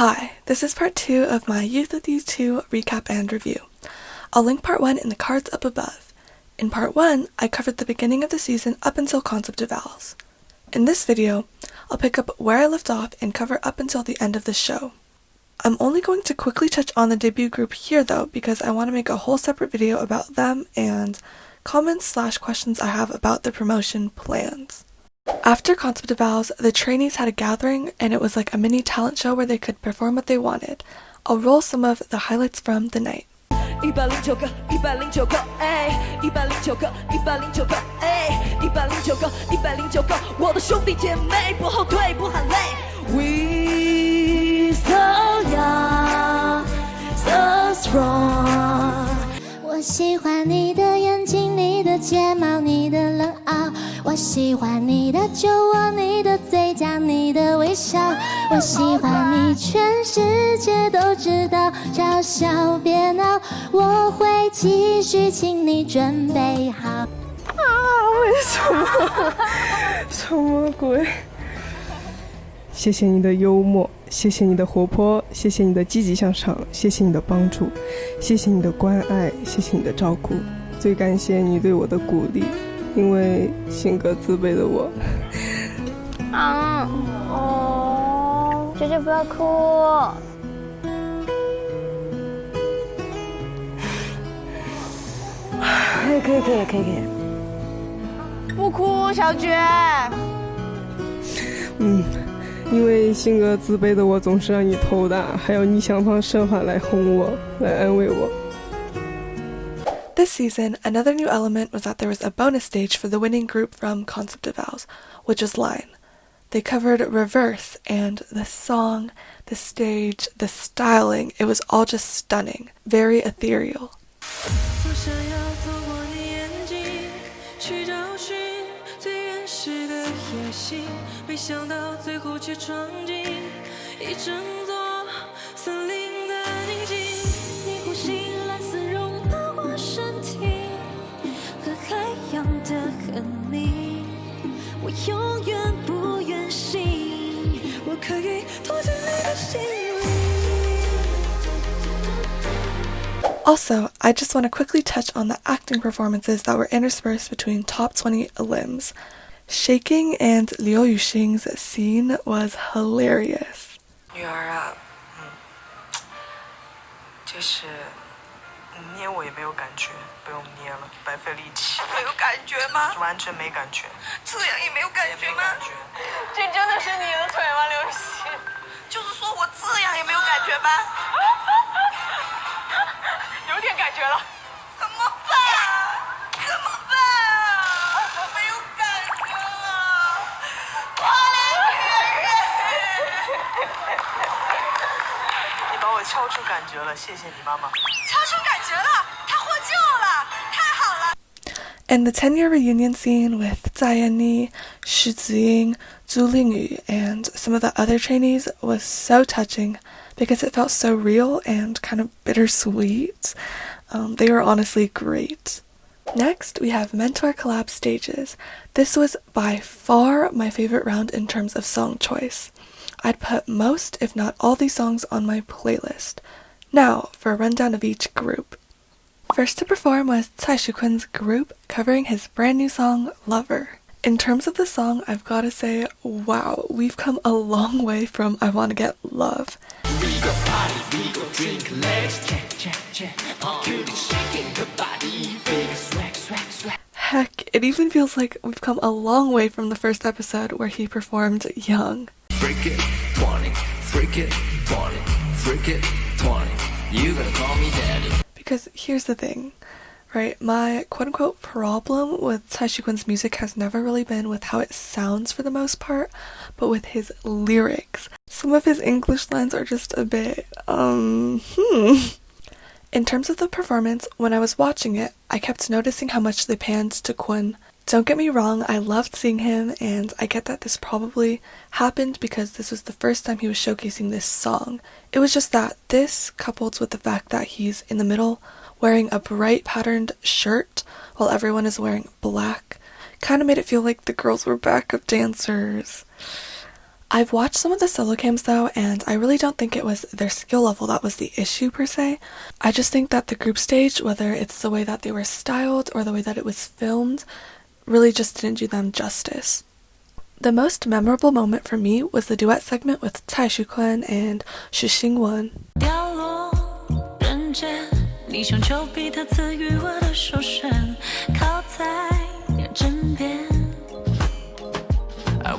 Hi, this is part 2 of my Youth with You 2 recap and review. I'll link part 1 in the cards up above. In part 1, I covered the beginning of the season up until concept evals. In this video, I'll pick up where I left off and cover up until the end of the show. I'm only going to quickly touch on the debut group here though, because I want to make a whole separate video about them and comments/questions I have about the promotion plans. After concept evals, the trainees had a gathering and it was like a mini talent show where they could perform what they wanted. I'll roll some of the highlights from the night. 109个109个109个109个109个109个我的兄弟姐妹不后退不喊累 We so young so strong 我喜欢你的眼睛你的睫毛你的冷傲我喜欢你的酒窝你的嘴角你的微笑我喜欢你全世界都知道嘲笑别闹我会继续请你准备好为什么什么鬼谢谢你的幽默谢谢你的活泼谢谢你的积极向上谢谢你的帮助谢谢你的关爱谢谢你的照顾最感谢你对我的鼓励因为性格自卑的我姐姐不要哭可以不哭小觉因为性格自卑的我总是让你头大还有你想方设法来哄我来安慰我This season, another new element was that there was a bonus stage for the winning group from concept evals, which was Line. They covered Reverse, and the song, the stage, the styling, it was all just stunning, very ethereal. Also, I just want to quickly touch on the acting performances that were interspersed between top 20 limbs. Shaking and Liu Yuxing's scene was hilarious. 女儿啊，就是捏我也没有感觉，不用捏了，白费力气。没有感觉吗？完全没感觉。这样也没有感觉吗？这真的是你的腿吗，刘星？就是说我这样也没有感觉吗？有点感觉了。怎么办？怎么办啊？我没有感觉了。我的你把我敲出感觉了，谢谢你妈妈。敲出感觉了，他获救了，太好了。And the 10-year reunion scene with Zayani, Shi Ziying, Zhu Lingyu, and some of the other trainees was so touching because it felt so real and kind of bittersweet. They were honestly great. Next, we have Mentor Collab stages. This was by far my favorite round in terms of song choice. I'd put most, if not all these songs on my playlist. Now, for a rundown of each group. First to perform was Cai Shikun's group covering his brand new song, Lover. In terms of the song, I've gotta say, wow, we've come a long way from I Wanna Get Love. We go party, we go drink, let's chat. Cutie shaking her body, big swag. Heck, it even feels like we've come a long way from the first episode where he performed Young. Freak it, 20, freak it, 20, freak it, 20. You gotta call me daddy. Because here's the thing, right? My quote-unquote problem with Cai Shikun's music has never really been with how it sounds for the most part, but with his lyrics. Some of his English lines are just a bit, In terms of the performance, when I was watching it, I kept noticing how much they panned to Kwon. Don't get me wrong, I loved seeing him, and I get that this probably happened because this was the first time he was showcasing this song. It was just that this, coupled with the fact that he's in the middle, wearing a bright patterned shirt, while everyone is wearing black, kind of made it feel like the girls were backup dancers. I've watched some of the solo cams though, and I really don't think it was their skill level that was the issue per se. I just think that the group stage, whether it's the way that they were styled or the way that it was filmed, really just didn't do them justice. The most memorable moment for me was the duet segment with Cai Shuquan and Xu Xingwen. 掉落人间，你像丘比特赐予我的手绳，靠在枕边。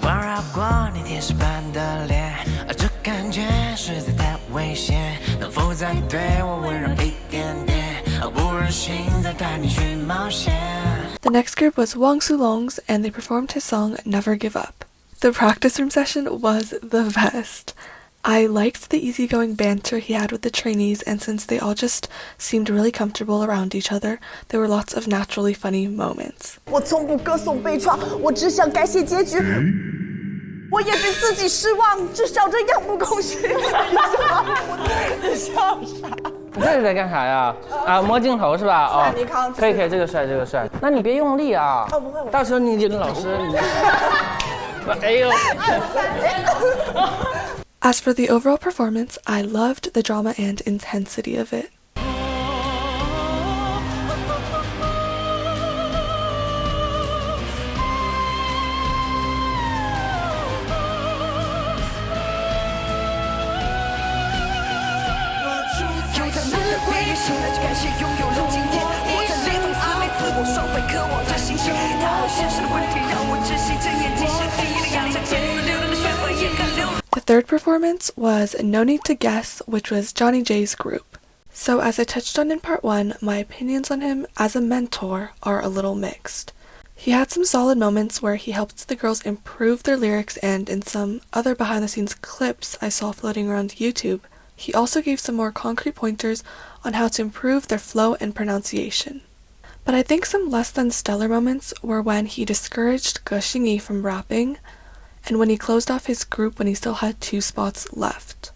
环绕过你天使般的脸，这感觉实在太危险，能否再对我温柔一点点？不忍心再带你去冒险。The next group was Wang Sulong's, and they performed his song Never Give Up. The practice room session was the best. I liked the easygoing banter he had with the trainees, and since they all just seemed really comfortable around each other, there were lots of naturally funny moments. 我从不歌颂悲怆，我只想改写结局。我也对自己失望，至少这样不公平。你笑啥？你这是在干啥呀？摸镜头是吧？哦，你看，可以，这个帅，这个帅。那你别用力啊！不会，到时候你老师你。哎呦！ As for the overall performance, I loved the drama and intensity of it. The third performance was No Need to Guess, which was Johnny J's group. So as I touched on in part 1, my opinions on him as a mentor are a little mixed. He had some solid moments where he helped the girls improve their lyrics, and in some other behind-the-scenes clips I saw floating around YouTube, he also gave some more concrete pointers on how to improve their flow and pronunciation. But I think some less than stellar moments were when he discouraged Ge Xingyi from rapping, and when he closed off his group when he still had 2 spots left.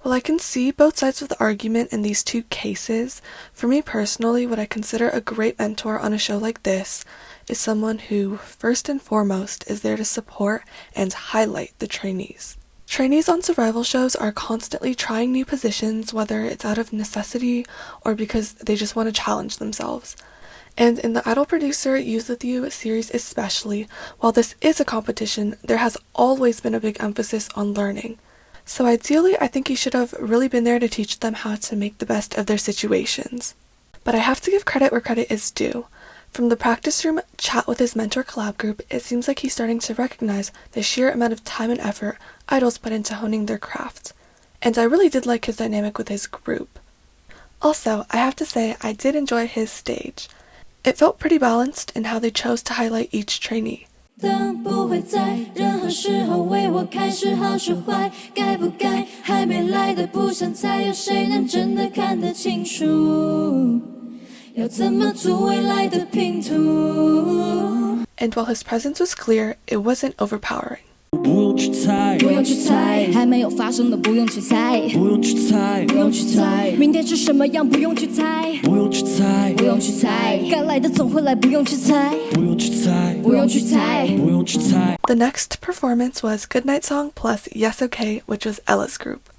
While I can see both sides of the argument in these 2 cases, for me personally, what I consider a great mentor on a show like this is someone who, first and foremost, is there to support and highlight the trainees. Trainees on survival shows are constantly trying new positions, whether it's out of necessity or because they just want to challenge themselves. And in the Idol Producer Youth With You series especially, while this is a competition, there has always been a big emphasis on learning. So ideally, I think he should have really been there to teach them how to make the best of their situations. But I have to give credit where credit is due. From the practice room chat with his mentor collab group, it seems like he's starting to recognize the sheer amount of time and effort idols put into honing their craft. And I really did like his dynamic with his group. Also, I have to say, I did enjoy his stage. It felt pretty balanced in how they chose to highlight each trainee. 灯不会在任何时候为我开是好是坏，该不该还没来的不想猜，有谁能真的看得清楚？要怎么组未来的拼图？ And while his presence was clear, it wasn't overpowering. 不用去猜，不用去猜，还没有发生的不用去猜，不用去猜，不用去猜，明天是什么样不用去猜，不用去猜，不用去猜，该来的总会来，不用去猜，不用去猜，不用去猜，不用去猜。 The next performance was Goodnight Song plus Yes Okay, which was Ella's group.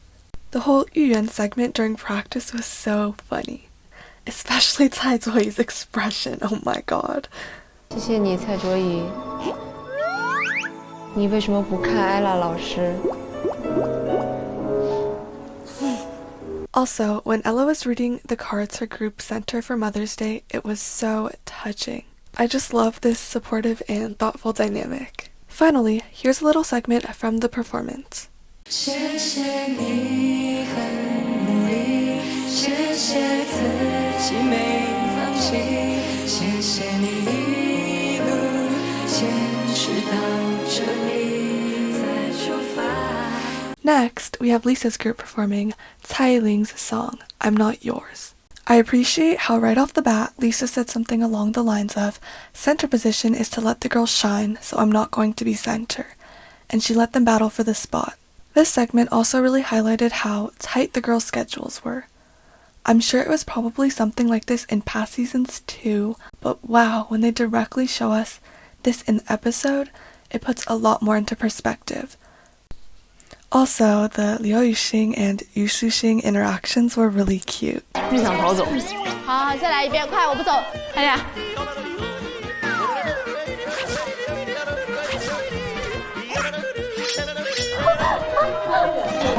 The whole Yuyuan segment during practice was so funny. Especially Cai Zuoyi's expression, oh my god. 谢谢你，蔡卓宜。你为什么不看艾拉老师？ Also, when Ella was reading the cards her group sent her for Mother's Day, it was so touching. I just love this supportive and thoughtful dynamic. Finally, here's a little segment from the performance. 谢谢你很努力，谢谢自己没放弃，谢谢你一路坚持到这里再出发。 Next, we have Lisa's group performing Cai Ling's song, I'm Not Yours. I appreciate how right off the bat, Lisa said something along the lines of, center position is to let the girls shine, so I'm not going to be center. And she let them battle for the spot. This segment also really highlighted how tight the girls' schedules were. I'm sure it was probably something like this in past seasons too, but wow, when they directly show us this in the episode, it puts a lot more into perspective. Also, the Liu Yuxing and Yu Shuxing interactions were really cute. 不想逃走。好，再来一遍，快，我不走。哎呀，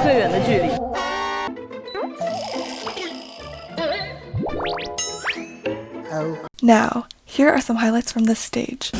最远的距离。Now, here are some highlights from this stage.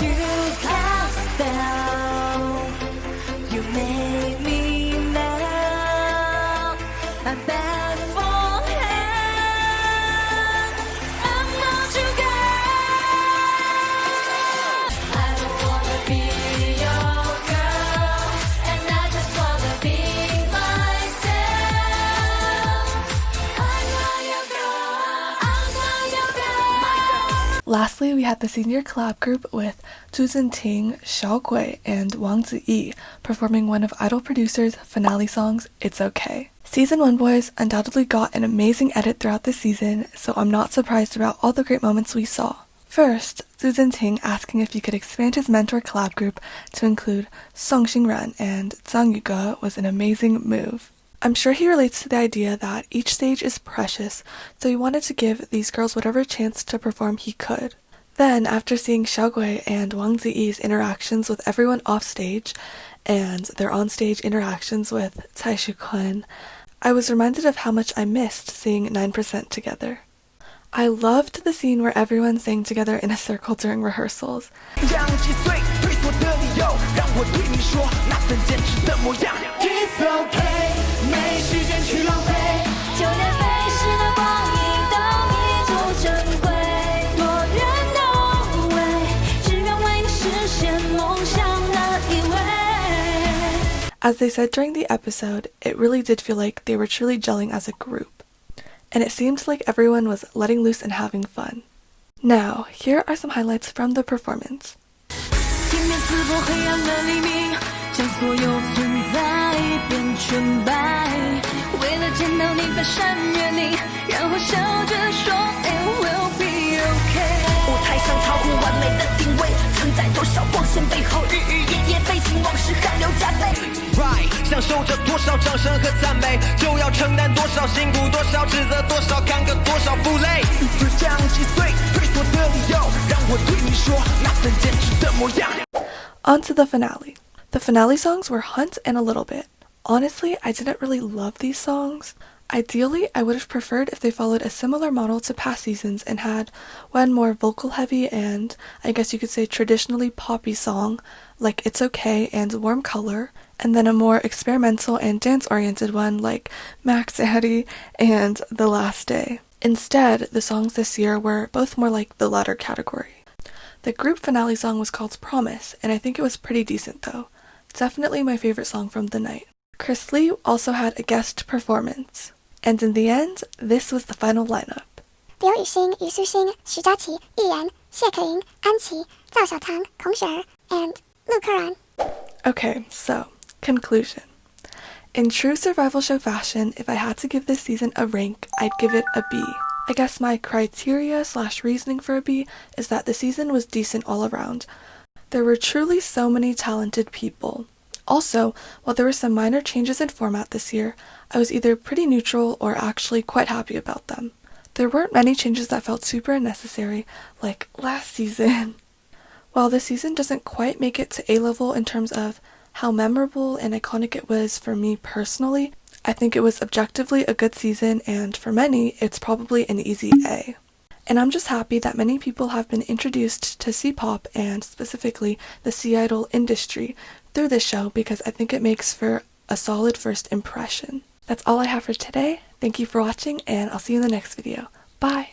Lastly, we had the senior collab group with Zhu Zhenting, Xiao Gui, and Wang Ziyi performing one of Idol Producer's finale songs, It's Okay. Season 1 boys undoubtedly got an amazing edit throughout the season, so I'm not surprised about all the great moments we saw. First, Zhu Zhenting asking if he could expand his mentor collab group to include Song Xingran and Zhang Yuge was an amazing move. I'm sure he relates to the idea that each stage is precious, so he wanted to give these girls whatever chance to perform he could. Then, after seeing Xiao Gui and Wang Ziyi's interactions with everyone off stage, and their on-stage interactions with Cai Shukun, I was reminded of how much I missed seeing 9% together. I loved the scene where everyone sang together in a circle during rehearsals. As they said during the episode, it really did feel like they were truly gelling as a group, and it seemed like everyone was letting loose and having fun. Now, here are some highlights from the performance. Right， 享受着多少掌声和赞美，就要承担多少辛苦，多少指责，多少坎坷，多少负累。最将击碎退缩的理由，让我对你说那份坚持的模样。On to the finale. The finale songs were Hunt and A Little Bit. Honestly, I didn't really love these songs. Ideally, I would have preferred if they followed a similar model to past seasons and had one more vocal heavy and, I guess you could say, traditionally poppy song, like It's Okay and Warm Color, and then a more experimental and dance-oriented one like Max Addy and The Last Day. Instead, the songs this year were both more like the latter category. The group finale song was called Promise, and I think it was pretty decent though. Definitely my favorite song from the night. Chris Lee also had a guest performance. And in the end, this was the final lineup. Liu Yuxing, Yu Shuxing, Xu Zhaqi, Yi Yan, Xie Keying, An Qi, Zhao Xiaotang, Kong Xuer, and Lu Keran. Okay, so, conclusion. In true survival show fashion, if I had to give this season a rank, I'd give it a B. I guess my criteria/reasoning for a B is that the season was decent all around. There were truly so many talented people. Also, while there were some minor changes in format this year, I was either pretty neutral or actually quite happy about them. There weren't many changes that felt super unnecessary, like last season. While this season doesn't quite make it to A-level in terms of how memorable and iconic it was for me personally, I think it was objectively a good season, and for many, it's probably an easy A. And I'm just happy that many people have been introduced to C-pop and specifically the C-idol industry through this show because I think it makes for a solid first impression. That's all I have for today. Thank you for watching and I'll see you in the next video. Bye!